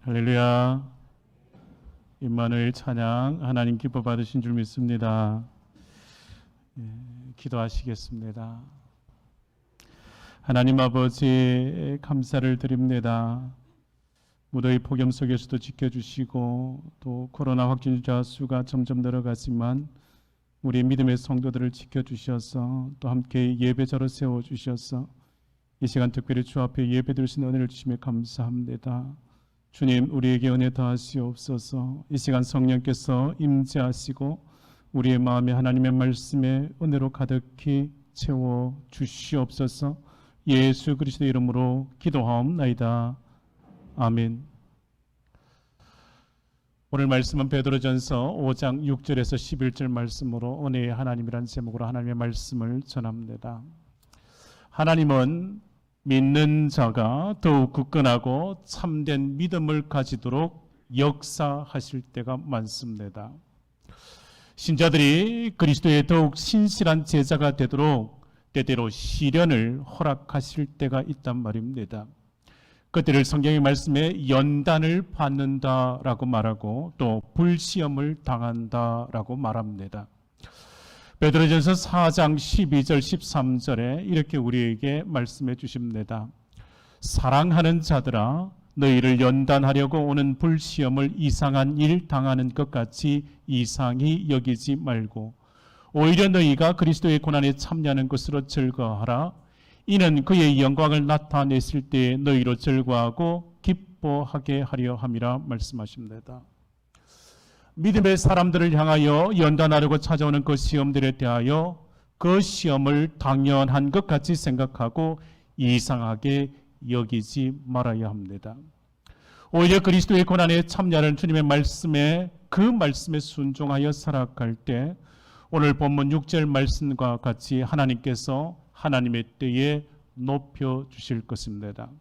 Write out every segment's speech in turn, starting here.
할렐루야. 임마누엘 찬양 하나님 기뻐 받으신 줄 믿습니다. 기도하시겠습니다. 하나님 아버지 감사를 드립니다. 무더위 폭염 속에서도 지켜주시고 또 코로나 확진자 수가 점점 늘어가지만 우리 믿음의 성도들을 지켜주셔서 또 함께 예배자로 세워주셔서 이 시간 특별히 주 앞에 예배드릴 수 있는 은혜를 주시며 감사합니다. 주님, 우리에게 은혜 더하시옵소서. 이 시간 성령께서 임재하시고 우리의 마음에 하나님의 말씀에 은혜로 가득히 채워주시옵소서. 예수 그리스도 이름으로 기도하옵나이다. 아멘. 오늘 말씀은 베드로전서 5장 6절에서 11절 말씀으로 은혜의 하나님이라는 제목으로 하나님의 말씀을 전합니다. 하나님은 믿는 자가 더욱 굳건하고 참된 믿음을 가지도록 역사하실 때가 많습니다. 신자들이 그리스도의 더욱 신실한 제자가 되도록 때때로 시련을 허락하실 때가 있단 말입니다. 그때를 성경의 말씀에 연단을 받는다라고 말하고 또 불시험을 당한다라고 말합니다. 베드로전서 4장 12절 13절에 이렇게 우리에게 말씀해 주십니다. 사랑하는 자들아, 너희를 연단하려고 오는 불시험을 이상한 일 당하는 것 같이 이상히 여기지 말고 오히려 너희가 그리스도의 고난에 참여하는 것으로 즐거워하라. 이는 그의 영광을 나타냈을 때에 너희로 즐거워하고 기뻐하게 하려 함이라 말씀하십니다. 믿음의 사람들을 향하여 연단하려고 찾아오는 그 시험들에 대하여 그 시험을 당연한 것 같이 생각하고 이상하게 여기지 말아야 합니다. 오히려 그리스도의 고난에 참여하는 주님의 말씀에 그 말씀에 순종하여 살아갈 때 오늘 본문 6절 말씀과 같이 하나님께서 하나님의 때에 높여주실 것입니다.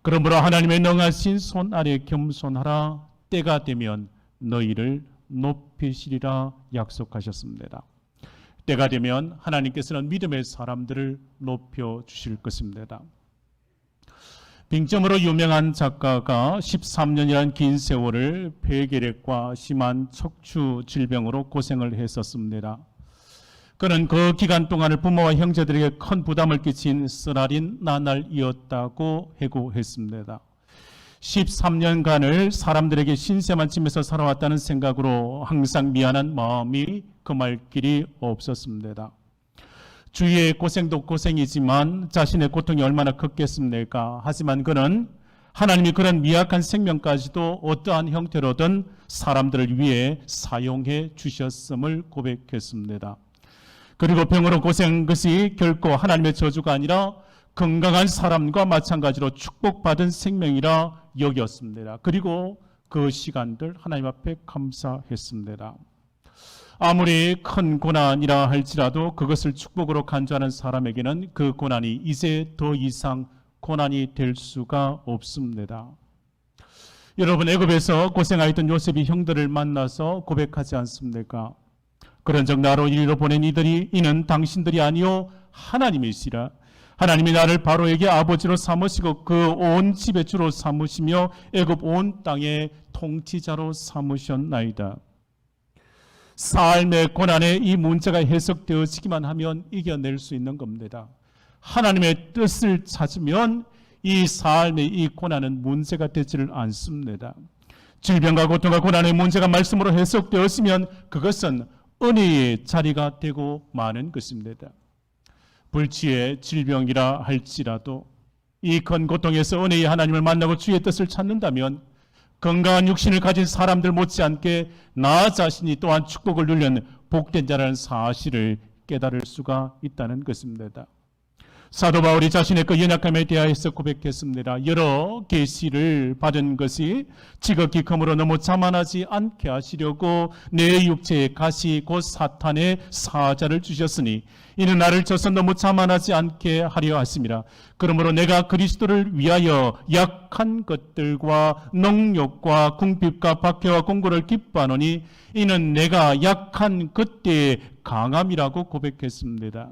그러므로 하나님의 능하신 손 아래 겸손하라. 때가 되면 너희를 높이시리라 약속하셨습니다. 때가 되면 하나님께서는 믿음의 사람들을 높여주실 것입니다. 빙점으로 유명한 작가가 13년이란 긴 세월을 폐결핵과 심한 척추 질병으로 고생을 했었습니다. 그는 그 기간 동안을 부모와 형제들에게 큰 부담을 끼친 쓰라린 나날이었다고 해고했습니다. 13년간을 사람들에게 신세만 지면서 살아왔다는 생각으로 항상 미안한 마음이 금할 길이 없었습니다. 주위의 고생도 고생이지만 자신의 고통이 얼마나 컸겠습니까? 하지만 그는 하나님이 그런 미약한 생명까지도 어떠한 형태로든 사람들을 위해 사용해 주셨음을 고백했습니다. 그리고 병으로 고생한 것이 결코 하나님의 저주가 아니라 건강한 사람과 마찬가지로 축복받은 생명이라 여겼습니다. 그리고 그 시간들 하나님 앞에 감사했습니다. 아무리 큰 고난이라 할지라도 그것을 축복으로 간주하는 사람에게는 그 고난이 이제 더 이상 고난이 될 수가 없습니다. 여러분, 애굽에서 고생하였던 요셉이 형들을 만나서 고백하지 않습니까? 그런즉 나로 이리로 보낸 이들이 이는 당신들이 아니요 하나님이시라. 하나님이 나를 바로에게 아버지로 삼으시고 그 온 집의 주로 삼으시며 애굽 온 땅의 통치자로 삼으셨나이다. 삶의 고난에 이 문제가 해석되어지기만 하면 이겨낼 수 있는 겁니다. 하나님의 뜻을 찾으면 이 삶의 이 고난은 문제가 되지를 않습니다. 질병과 고통과 고난의 문제가 말씀으로 해석되었으면 그것은 은혜의 자리가 되고 마는 것입니다. 불치의 질병이라 할지라도 이 큰 고통에서 은혜의 하나님을 만나고 주의 뜻을 찾는다면 건강한 육신을 가진 사람들 못지않게 나 자신이 또한 축복을 누리는 복된 자라는 사실을 깨달을 수가 있다는 것입니다. 사도 바울이 자신의 그 연약함에 대하여서 고백했습니다. 여러 계시를 받은 것이 지극히 금으로 너무 자만하지 않게 하시려고 내 육체의 가시 곧 사탄의 사자를 주셨으니 이는 나를 쳐서 너무 자만하지 않게 하려 하심이라. 그러므로 내가 그리스도를 위하여 약한 것들과 능욕과 궁핍과 박해와 공고를 기뻐하노니 이는 내가 약한 그때의 강함이라고 고백했습니다.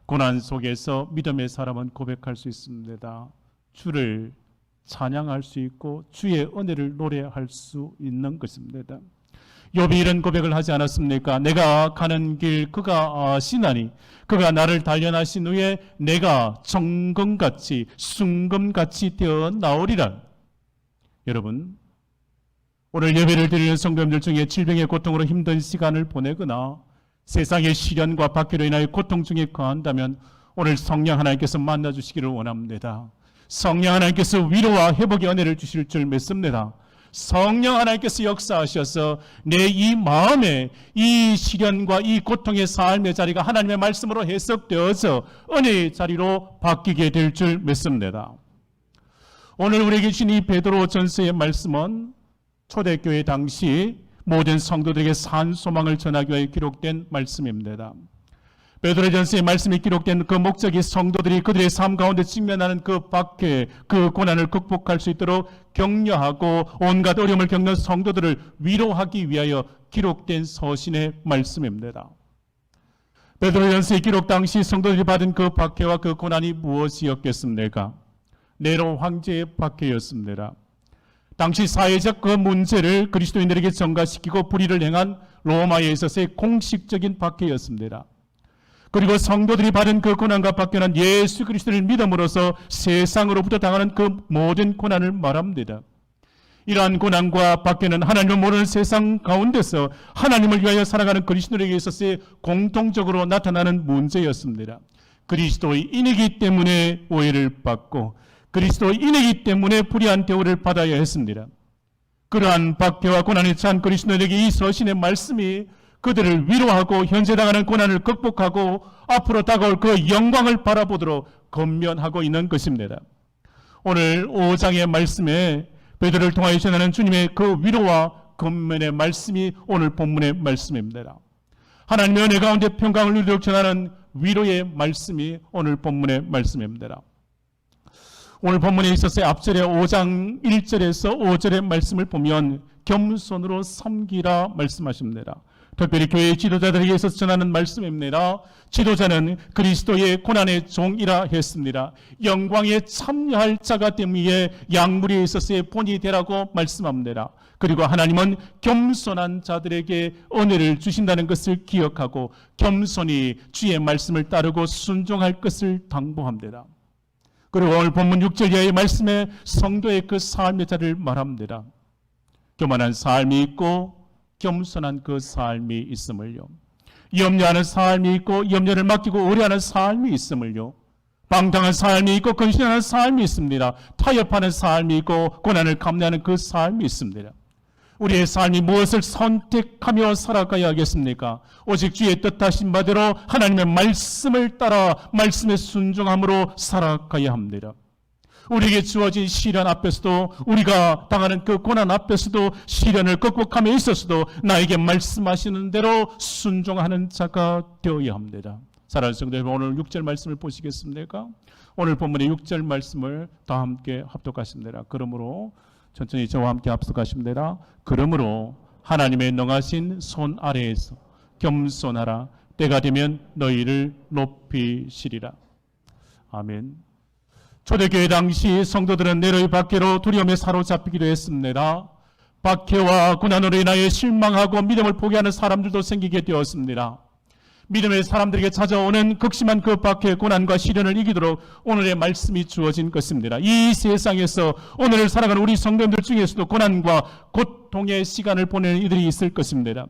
고난 속에서 믿음의 사람은 고백할 수 있습니다. 주를 찬양할 수 있고 주의 은혜를 노래할 수 있는 것입니다. 욥이 이런 고백을 하지 않았습니까? 내가 가는 길 그가 아시나니 그가 나를 단련하신 후에 내가 정금같이 순금같이 되어 나오리라. 여러분, 오늘 예배를 드리는 성도님들 중에 질병의 고통으로 힘든 시간을 보내거나 세상의 시련과 박해로 인하여 고통 중에 거한다면 오늘 성령 하나님께서 만나주시기를 원합니다. 성령 하나님께서 위로와 회복의 은혜를 주실 줄 믿습니다. 성령 하나님께서 역사하셔서 내 이 마음에 이 시련과 이 고통의 삶의 자리가 하나님의 말씀으로 해석되어서 은혜의 자리로 바뀌게 될 줄 믿습니다. 오늘 우리에게 주신 이 베드로 전서의 말씀은 초대교회 당시 모든 성도들에게 산 소망을 전하기 위해 기록된 말씀입니다. 베드로전서의 말씀이 기록된 그 목적이 성도들이 그들의 삶 가운데 직면하는 그 박해, 그 고난을 극복할 수 있도록 격려하고 온갖 어려움을 겪는 성도들을 위로하기 위하여 기록된 서신의 말씀입니다. 베드로전서의 기록 당시 성도들이 받은 그 박해와 그 고난이 무엇이었겠습니까? 네로 황제의 박해였습니다. 당시 사회적 그 문제를 그리스도인들에게 전가시키고 불의를 행한 로마에 있어서의 공식적인 박해였습니다. 그리고 성도들이 받은 그 고난과 박해는 예수 그리스도를 믿음으로써 세상으로부터 당하는 그 모든 고난을 말합니다. 이러한 고난과 박해는 하나님을 모르는 세상 가운데서 하나님을 위하여 살아가는 그리스도인에게 있어서의 공통적으로 나타나는 문제였습니다. 그리스도인이기 때문에 오해를 받고 그리스도인이기 때문에 불의한 대우를 받아야 했습니다. 그러한 박해와 고난에 처한 그리스도인에게 이 서신의 말씀이 그들을 위로하고 현재 당하는 고난을 극복하고 앞으로 다가올 그 영광을 바라보도록 권면하고 있는 것입니다. 오늘 5장의 말씀에 베드로를 통하여 전하는 주님의 그 위로와 권면의 말씀이 오늘 본문의 말씀입니다. 하나님의 은혜 가운데 평강을 누리도록 전하는 위로의 말씀이 오늘 본문의 말씀입니다. 오늘 본문에 있어서 앞절에 5장 1절에서 5절의 말씀을 보면 겸손으로 섬기라 말씀하십니다. 특별히 교회의 지도자들에게 있어서 전하는 말씀입니다. 지도자는 그리스도의 고난의 종이라 했습니다. 영광에 참여할 자가 때문에 양무리에 있어서의 본이 되라고 말씀합니다. 그리고 하나님은 겸손한 자들에게 은혜를 주신다는 것을 기억하고 겸손히 주의 말씀을 따르고 순종할 것을 당부합니다. 그리고 오늘 본문 6절 이하의 말씀에 성도의 그 삶의 자리를 말합니다. 교만한 삶이 있고 겸손한 그 삶이 있음을요. 염려하는 삶이 있고 염려를 맡기고 의뢰하는 삶이 있음을요. 방탕한 삶이 있고 근신하는 삶이 있습니다. 타협하는 삶이 있고 고난을 감내하는 그 삶이 있습니다. 우리의 삶이 무엇을 선택하며 살아가야 하겠습니까? 오직 주의 뜻하신 바대로 하나님의 말씀을 따라 말씀에 순종함으로 살아가야 합니다. 우리에게 주어진 시련 앞에서도 우리가 당하는 그 고난 앞에서도 시련을 극복함에 있어서도 나에게 말씀하시는 대로 순종하는 자가 되어야 합니다. 사랑하는 성도 여러분, 오늘 6절 말씀을 보시겠습니까? 오늘 본문의 6절 말씀을 다 함께 합독하십니다. 그러므로 천천히 저와 함께 합독하십니다. 그러므로 하나님의 능하신 손 아래에서 겸손하라. 때가 되면 너희를 높이시리라. 아멘. 초대교회 당시 성도들은 네로의 박해로 두려움에 사로잡히기도 했습니다. 박해와 고난으로 인하여 실망하고 믿음을 포기하는 사람들도 생기게 되었습니다. 믿음의 사람들에게 찾아오는 극심한 그 박해, 고난과 시련을 이기도록 오늘의 말씀이 주어진 것입니다. 이 세상에서 오늘을 살아가는 우리 성도님들 중에서도 고난과 고통의 시간을 보내는 이들이 있을 것입니다.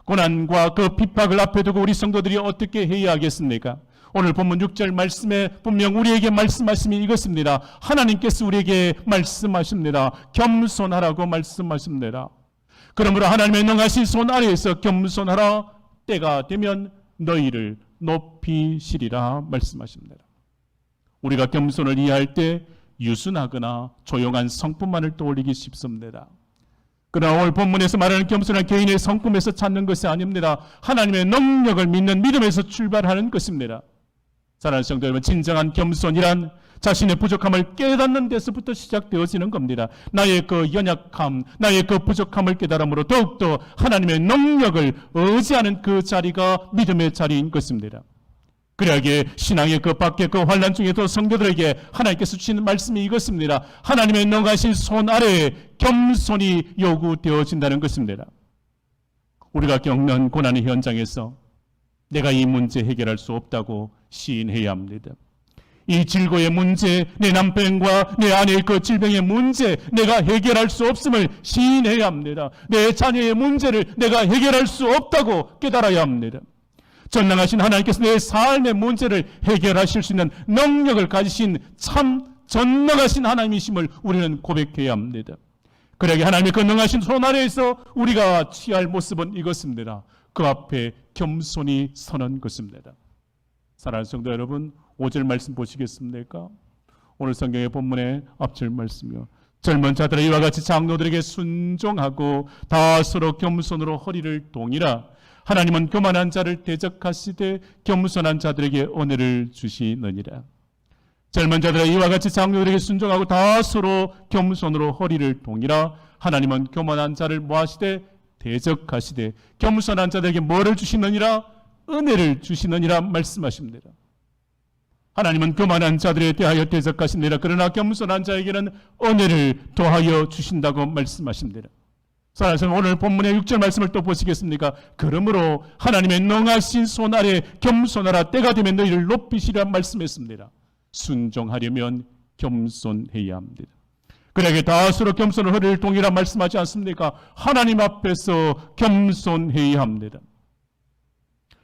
고난과 그 핍박을 앞에 두고 우리 성도들이 어떻게 해야 하겠습니까? 오늘 본문 6절 말씀에 분명 우리에게 말씀하심이 이것입니다. 하나님께서 우리에게 말씀하십니다. 겸손하라고 말씀하십니다. 그러므로 하나님의 능하신 손 아래에서 겸손하라. 때가 되면 너희를 높이시리라 말씀하십니다. 우리가 겸손을 이해할 때 유순하거나 조용한 성품만을 떠올리기 쉽습니다. 그러나 오늘 본문에서 말하는 겸손한 개인의 성품에서 찾는 것이 아닙니다. 하나님의 능력을 믿는 믿음에서 출발하는 것입니다. 사랑하는 성도 여러분, 진정한 겸손이란 자신의 부족함을 깨닫는 데서부터 시작되어지는 겁니다. 나의 그 연약함, 나의 그 부족함을 깨달음으로 더욱더 하나님의 능력을 의지하는 그 자리가 믿음의 자리인 것입니다. 그러하기에 신앙의 그 밖에 그 환난 중에도 성도들에게 하나님께서 주시는 말씀이 이것입니다. 하나님의 능하신 손 아래에 겸손히 요구되어진다는 것입니다. 우리가 겪는 고난의 현장에서 내가 이 문제 해결할 수 없다고 시인해야 합니다. 이 질고의 문제, 내 남편과 내 아내의 그 질병의 문제, 내가 해결할 수 없음을 시인해야 합니다. 내 자녀의 문제를 내가 해결할 수 없다고 깨달아야 합니다. 전능하신 하나님께서 내 삶의 문제를 해결하실 수 있는 능력을 가지신 참 전능하신 하나님이심을 우리는 고백해야 합니다. 그러기에 하나님의 그 능하신 손 아래에서 우리가 취할 모습은 이것입니다. 그 앞에 겸손히 서는 것입니다. 사랑하는 성도 여러분, 5절 말씀 보시겠습니까? 오늘 성경의 본문의 앞절 말씀이요. 젊은 자들은 이와 같이 장로들에게 순종하고 다 서로 겸손으로 허리를 동이라. 하나님은 교만한 자를 대적하시되 겸손한 자들에게 은혜를 주시느니라. 젊은 자들은 이와 같이 장로들에게 순종하고 다 서로 겸손으로 허리를 동이라. 하나님은 교만한 자를 뭐하시되 대적하시되 겸손한 자들에게 뭐를 주시느니라? 은혜를 주시느니라 말씀하십니다. 하나님은 교만한 자들에 대하여 대적하시느니라. 그러나 겸손한 자에게는 은혜를 더하여 주신다고 말씀하십니다. 사랑하는 오늘 본문의 6절 말씀을 또 보시겠습니까? 그러므로 하나님의 능하신 손 아래 겸손하라. 때가 되면 너희를 높이시라 말씀했습니다. 순종하려면 겸손해야 합니다. 그러게 다 서로 겸손을 허리를 동이라 말씀하지 않습니까? 하나님 앞에서 겸손해야 합니다.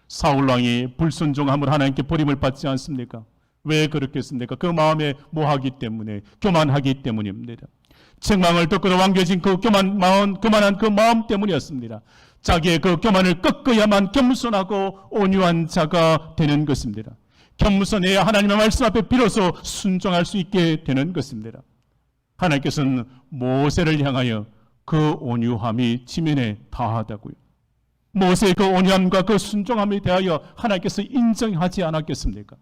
사울왕이 불순종함을 하나님께 버림을 받지 않습니까? 왜 그렇겠습니까? 그 마음에 모하기 때문에, 교만하기 때문입니다. 책망을 듣고도 왕겨진 그 교만한 그 마음 때문이었습니다. 자기의 그 교만을 꺾어야만 겸손하고 온유한 자가 되는 것입니다. 겸손해야 하나님의 말씀 앞에 비로소 순종할 수 있게 되는 것입니다. 하나님께서는 모세를 향하여 그 온유함이 지면에 다하다고요. 모세의 그 온유함과 그 순종함에 대하여 하나님께서 인정하지 않았겠습니까?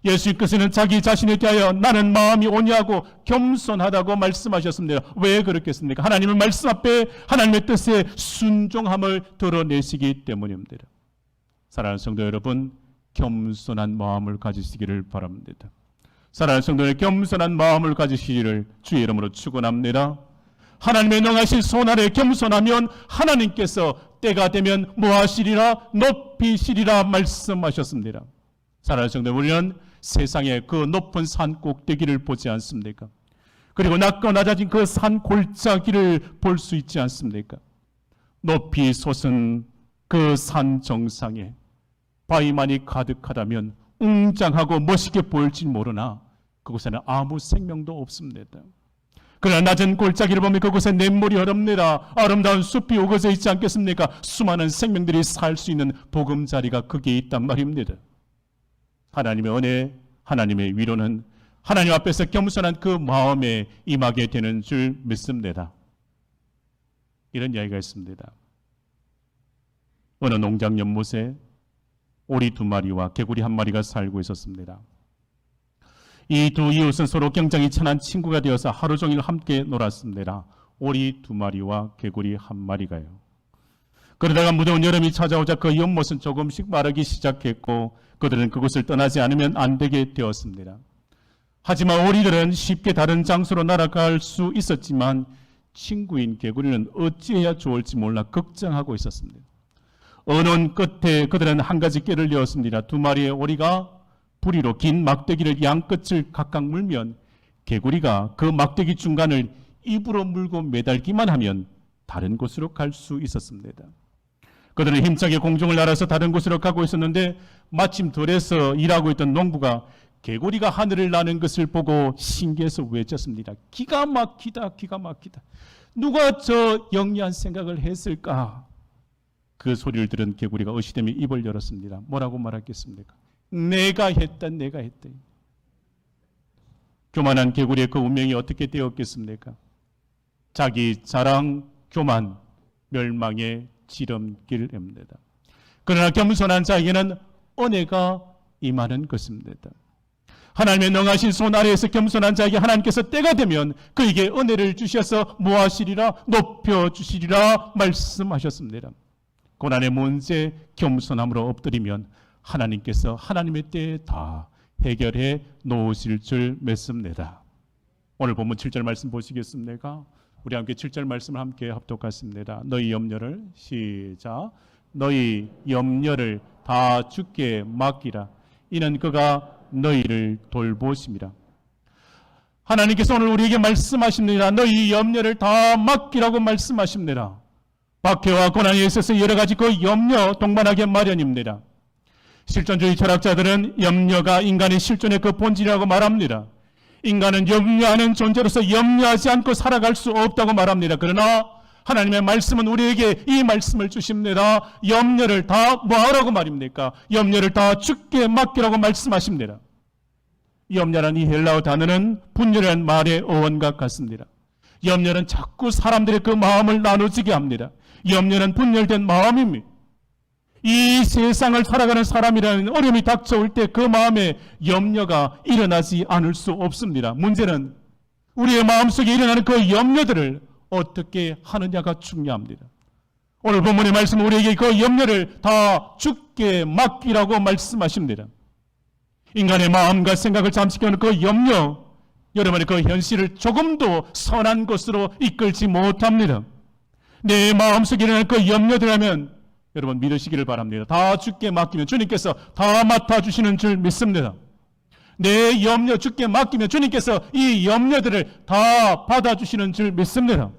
예수님께서는 자기 자신에 대하여 나는 마음이 온유하고 겸손하다고 말씀하셨습니다. 왜 그렇겠습니까? 하나님의 말씀 앞에 하나님의 뜻에 순종함을 드러내시기 때문입니다. 사랑하는 성도 여러분, 겸손한 마음을 가지시기를 바랍니다. 사랑하는 성도들, 겸손한 마음을 가지시기를 주의 이름으로 축원합니다. 하나님의 능하신 손 아래 겸손하면 하나님께서 때가 되면 뭐하시리라? 높이시리라 말씀하셨습니다. 사랑하는 성도, 우리는 세상의 그 높은 산 꼭대기를 보지 않습니까? 그리고 낮고 낮아진 그 산 골짜기를 볼 수 있지 않습니까? 높이 솟은 그 산 정상에 바위만이 가득하다면 웅장하고 멋있게 보일지 모르나 그곳에는 아무 생명도 없습니다. 그러나 낮은 골짜기를 보면 그곳에 냇물이 흐릅니다. 아름다운 숲이 우거져 있지 않겠습니까? 수많은 생명들이 살 수 있는 보금자리가 거기에 있단 말입니다. 하나님의 은혜, 하나님의 위로는 하나님 앞에서 겸손한 그 마음에 임하게 되는 줄 믿습니다. 이런 이야기가 있습니다. 어느 농장 연못에 오리 2마리와 개구리 1마리가 살고 있었습니다. 이 두 이웃은 서로 굉장히 친한 친구가 되어서 하루 종일 함께 놀았습니다. 오리 2마리와 개구리 1마리가요. 그러다가 무더운 여름이 찾아오자 그 연못은 조금씩 마르기 시작했고 그들은 그곳을 떠나지 않으면 안 되게 되었습니다. 하지만 오리들은 쉽게 다른 장소로 날아갈 수 있었지만 친구인 개구리는 어찌해야 좋을지 몰라 걱정하고 있었습니다. 어느 끝에 그들은 한 가지 꾀를 내었습니다. 2마리의 오리가 부리로 긴 막대기를 양끝을 각각 물면 개구리가 그 막대기 중간을 입으로 물고 매달기만 하면 다른 곳으로 갈 수 있었습니다. 그들은 힘차게 공중을 날아서 다른 곳으로 가고 있었는데 마침 들에서 일하고 있던 농부가 개구리가 하늘을 나는 것을 보고 신기해서 외쳤습니다. 기가 막히다, 기가 막히다. 누가 저 영리한 생각을 했을까? 그 소리를 들은 개구리가 어시되며 입을 열었습니다. 뭐라고 말하겠습니까? 내가 했다, 내가 했다. 교만한 개구리의 그 운명이 어떻게 되었겠습니까? 자기 자랑, 교만, 멸망의 지름길입니다. 그러나 겸손한 자에게는 은혜가 임하는 것입니다. 하나님의 능하신 손 아래에서 겸손한 자에게 하나님께서 때가 되면 그에게 은혜를 주셔서 뭐하시리라? 높여주시리라 말씀하셨습니다. 고난의 문제 겸손함으로 엎드리면 하나님께서 하나님의 때에 다 해결해 놓으실 줄 믿습니다. 오늘 본문 7절 말씀 보시겠습니까? 우리 함께 7절 말씀을 함께 합독하십니다. 너희 염려를 시작. 너희 염려를 다 주께 맡기라. 이는 그가 너희를 돌보심이라. 하나님께서 오늘 우리에게 말씀하십니다. 너희 염려를 다 맡기라고 말씀하십니다. 박해와 고난에 있어서 여러 가지 그 염려 동반하게 마련입니다. 실존주의 철학자들은 염려가 인간의 실존의 그 본질이라고 말합니다. 인간은 염려하는 존재로서 염려하지 않고 살아갈 수 없다고 말합니다. 그러나 하나님의 말씀은 우리에게 이 말씀을 주십니다. 염려를 다 뭐하라고 말입니까? 염려를 다 주께 맡기라고 말씀하십니다. 염려란 이 헬라어 단어는 분열이라는 말의 어원과 같습니다. 염려는 자꾸 사람들의 그 마음을 나누지게 합니다. 염려는 분열된 마음입니다. 이 세상을 살아가는 사람이라는 어려움이 닥쳐올 때 그 마음에 염려가 일어나지 않을 수 없습니다. 문제는 우리의 마음속에 일어나는 그 염려들을 어떻게 하느냐가 중요합니다. 오늘 본문의 말씀은 우리에게 그 염려를 다 주께 맡기라고 말씀하십니다. 인간의 마음과 생각을 잠식하는 그 염려, 여러분의 그 현실을 조금도 선한 것으로 이끌지 못합니다. 내 마음속에 일어나는 그 염려들하면 여러분 믿으시기를 바랍니다. 다 주께 맡기면 주님께서 다 맡아주시는 줄 믿습니다. 내 염려 주께 맡기면 주님께서 이 염려들을 다 받아주시는 줄 믿습니다.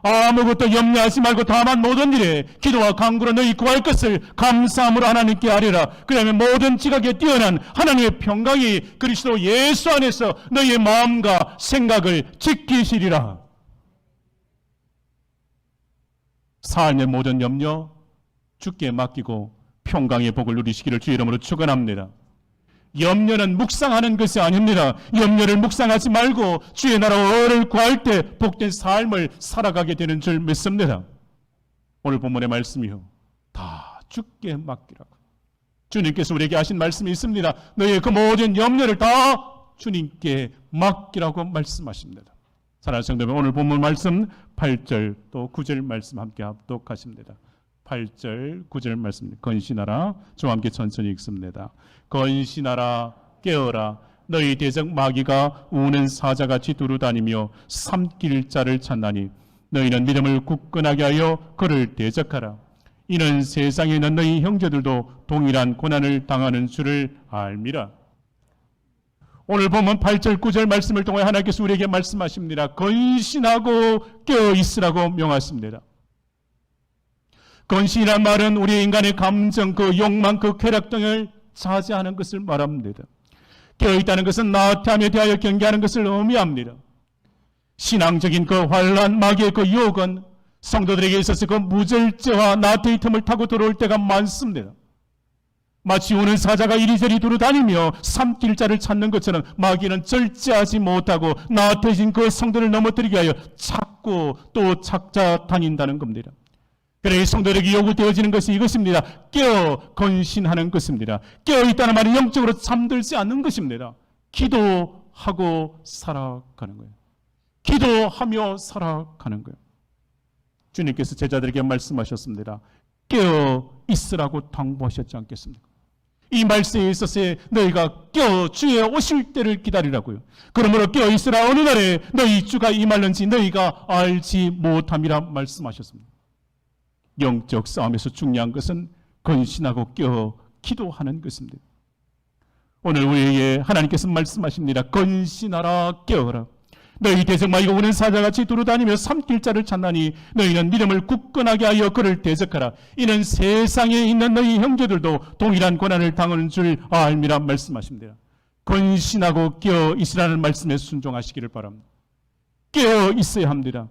아무것도 염려하지 말고 다만 모든 일에 기도와 간구로 너희 구할 것을 감사함으로 하나님께 아뢰라. 그러면 모든 지각에 뛰어난 하나님의 평강이 그리스도 예수 안에서 너희의 마음과 생각을 지키시리라. 삶의 모든 염려 주께 맡기고 평강의 복을 누리시기를 주의 이름으로 축원합니다. 염려는 묵상하는 것이 아닙니다. 염려를 묵상하지 말고 주의 나라를 구할 때 복된 삶을 살아가게 되는 줄 믿습니다. 오늘 본문의 말씀이요, 다 주께 맡기라고 주님께서 우리에게 하신 말씀이 있습니다. 너희의 그 모든 염려를 다 주님께 맡기라고 말씀하십니다. 사랑하는 성도 여러분, 오늘 본문 말씀 8절 또 9절 말씀 함께 합독하십니다. 8절 9절 말씀 건신하라. 저와 함께 천천히 읽습니다. 건신하라 깨어라 너희 대적 마귀가 우는 사자같이 두루다니며 삼킬 자를 찾나니 너희는 믿음을 굳건하게 하여 그를 대적하라. 이는 세상에 있는 너희 형제들도 동일한 고난을 당하는 줄을 알미라. 오늘 보면 8절 9절 말씀을 통해 하나님께서 우리에게 말씀하십니다. 건신하고 깨어있으라고 명하십니다. 건신이란 말은 우리 인간의 감정, 그 욕망, 그 쾌락 등을 자제하는 것을 말합니다. 깨어있다는 것은 나태함에 대하여 경계하는 것을 의미합니다. 신앙적인 그 환란, 마귀의 그 유혹은 성도들에게 있어서 그 무절제와 나태의 틈을 타고 들어올 때가 많습니다. 마치 우는 사자가 이리저리 두루다니며 삼킬 자를 찾는 것처럼 마귀는 절제하지 못하고 나태해진 그 성도를 넘어뜨리게 하여 찾고 또 찾아다닌다는 겁니다. 그래 성도들에게 요구되어지는 것이 이것입니다. 깨어 건신하는 것입니다. 깨어있다는 말은 영적으로 잠들지 않는 것입니다. 기도하고 살아가는 거예요. 기도하며 살아가는 거예요. 주님께서 제자들에게 말씀하셨습니다. 깨어 있으라고 당부하셨지 않겠습니까? 이 말씀에 있어서 너희가 깨어 주의 오실 때를 기다리라고요. 그러므로 깨어 있으라. 어느 날에 너희 주가 임할는지 너희가 알지 못함이라 말씀하셨습니다. 영적 싸움에서 중요한 것은 건신하고 깨어 기도하는 것입니다. 오늘 우리에게 하나님께서 말씀하십니다. 건신하라 깨어라. 너희 대적 마귀가 우는 사자같이 두루다니며 삼킬 자를 찾나니 너희는 믿음을 굳건하게 하여 그를 대적하라. 이는 세상에 있는 너희 형제들도 동일한 고난을 당하는 줄 알미라 말씀하십니다. 건신하고 깨어 있으라는 말씀에 순종하시기를 바랍니다. 깨어 있어야 합니다.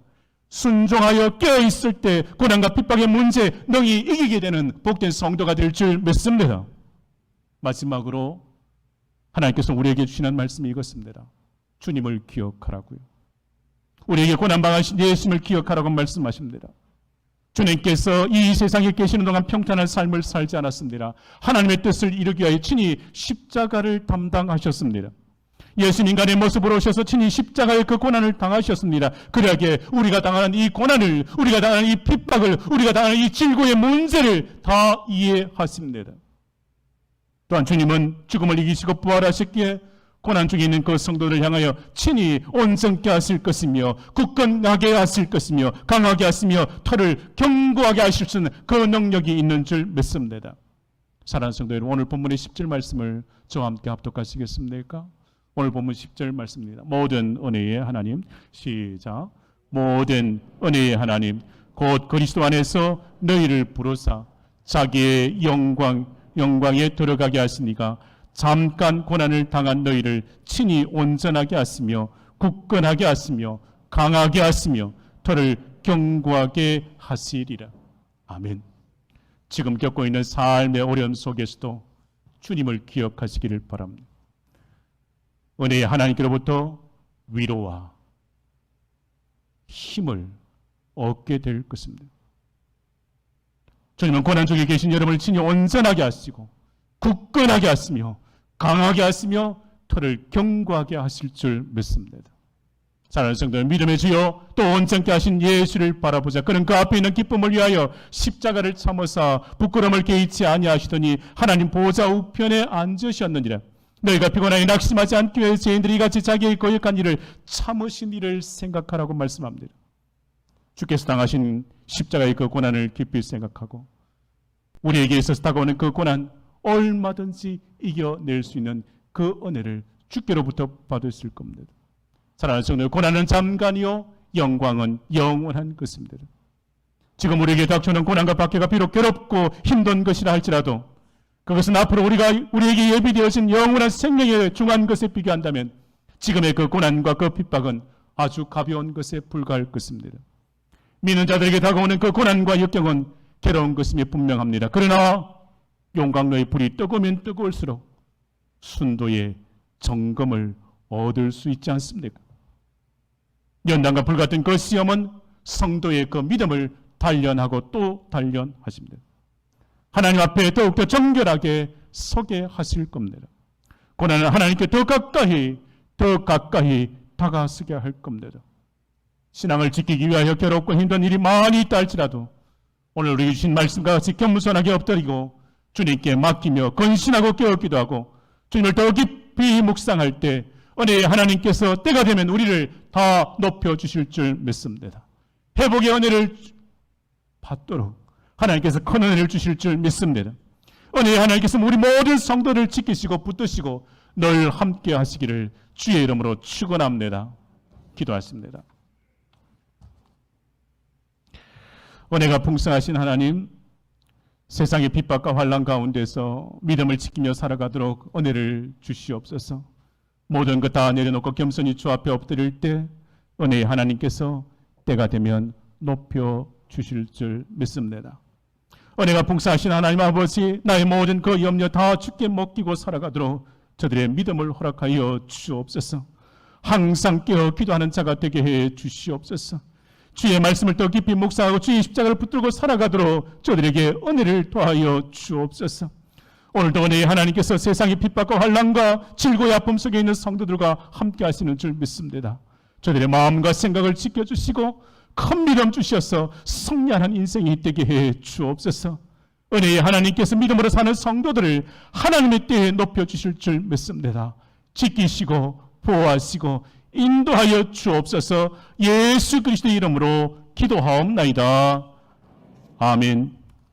순종하여 깨어있을 때 고난과 핍박의 문제 능히 이기게 되는 복된 성도가 될 줄 믿습니다. 마지막으로 하나님께서 우리에게 주시는 말씀이 이것입니다. 주님을 기억하라고요. 우리에게 고난당하신 예수님을 기억하라고 말씀하십니다. 주님께서 이 세상에 계시는 동안 평탄한 삶을 살지 않았습니다. 하나님의 뜻을 이루기 위하여 친히 십자가를 담당하셨습니다. 예수님 인간의 모습으로 오셔서 친히 십자가의 그 고난을 당하셨습니다. 그러하기에 우리가 당하는 이 고난을, 우리가 당하는 이 핍박을, 우리가 당하는 이 질고의 문제를 다 이해하십니다. 또한 주님은 죽음을 이기시고 부활하셨기에 고난 중에 있는 그 성도를 향하여 친히 온전케 하실 것이며 굳건하게 하실 것이며 강하게 하시며 털을 견고하게 하실 수 있는 그 능력이 있는 줄 믿습니다. 사랑하는 성도 여러분, 오늘 본문의 10절 말씀을 저와 함께 합독하시겠습니까? 오늘 본문 10절 말씀입니다. 모든 은혜의 하나님, 시작. 모든 은혜의 하나님 곧 그리스도 안에서 너희를 부르사 자기의 영광에 들어가게 하시니가 잠깐 고난을 당한 너희를 친히 온전하게 하시며 굳건하게 하시며 강하게 하시며 털을 견고하게 하시리라. 아멘. 지금 겪고 있는 삶의 어려움 속에서도 주님을 기억하시기를 바랍니다. 은혜의 하나님께로부터 위로와 힘을 얻게 될 것입니다. 주님은 고난 중에 계신 여러분을 친히 온전하게 하시고 굳건하게 하시며 강하게 하시며 털을 견고하게 하실 줄 믿습니다. 사랑하는 성도들, 믿음의 주여 또 온전케 하신 예수를 바라보자. 그는 그 앞에 있는 기쁨을 위하여 십자가를 참으사 부끄러움을 개의치 아니하시더니 하나님 보좌 우편에 앉으셨느니라. 너희가 피곤하게 낙심하지 않기 위해 죄인들이 같이 자기의 거역한 일을 참으신 일을 생각하라고 말씀합니다. 주께서 당하신 십자가의 그 고난을 깊이 생각하고 우리에게 있어서 다가오는 그 고난 얼마든지 이겨낼 수 있는 그 은혜를 주께로부터 받을 수 있을 겁니다. 사랑하는 성도, 고난은 잠깐이요 영광은 영원한 것입니다. 지금 우리에게 닥쳐오는 고난과 박해가 비록 괴롭고 힘든 것이라 할지라도 그것은 앞으로 우리에게 예비되어진 영원한 생명에 중한 것에 비교한다면 지금의 그 고난과 그 핍박은 아주 가벼운 것에 불과할 것입니다. 믿는 자들에게 다가오는 그 고난과 역경은 괴로운 것임이 분명합니다. 그러나 용광로의 불이 뜨거우면 뜨거울수록 순도의 정금을 얻을 수 있지 않습니까? 연단과 불같은 그 시험은 성도의 그 믿음을 단련하고 또 단련하십니다. 하나님 앞에 더욱더 정결하게 서게 하실 겁니다. 고난은 하나님께 더 가까이 다가서게 할 겁니다. 신앙을 지키기 위하여 괴롭고 힘든 일이 많이 있다 할지라도 오늘 우리 주신 말씀과 같이 겸손하게 엎드리고 주님께 맡기며 건신하고 깨었기도 하고 주님을 더 깊이 묵상할 때 은혜의 하나님께서 때가 되면 우리를 다 높여주실 줄 믿습니다. 회복의 은혜를 받도록 하나님께서 큰 은혜를 주실 줄 믿습니다. 은혜의 하나님께서 우리 모든 성도를 지키시고 붙드시고 늘 함께 하시기를 주의 이름으로 축원합니다. 기도하십니다. 은혜가 풍성하신 하나님, 세상의 핍박과 환난 가운데서 믿음을 지키며 살아가도록 은혜를 주시옵소서. 모든 것 다 내려놓고 겸손히 주 앞에 엎드릴 때 은혜의 하나님께서 때가 되면 높여 주실 줄 믿습니다. 은혜가 풍성하신 하나님 아버지, 나의 모든 그 염려 다 주께 맡기고 살아가도록 저들의 믿음을 허락하여 주옵소서. 항상 깨어 기도하는 자가 되게 해 주시옵소서. 주의 말씀을 더 깊이 묵상하고 주의 십자가를 붙들고 살아가도록 저들에게 은혜를 더하여 주옵소서. 오늘도 은혜의 하나님께서 세상의 핍박과 환난과 질고의 아픔 속에 있는 성도들과 함께 하시는 줄 믿습니다. 저들의 마음과 생각을 지켜주시고 큰 믿음 주셔서 성량한 인생이 되게 해 주옵소서. 은혜의 하나님께서 믿음으로 사는 성도들을 하나님의 때에 높여주실 줄 믿습니다. 지키시고 보호하시고 인도하여 주옵소서. 예수 그리스도의 이름으로 기도하옵나이다. 아멘.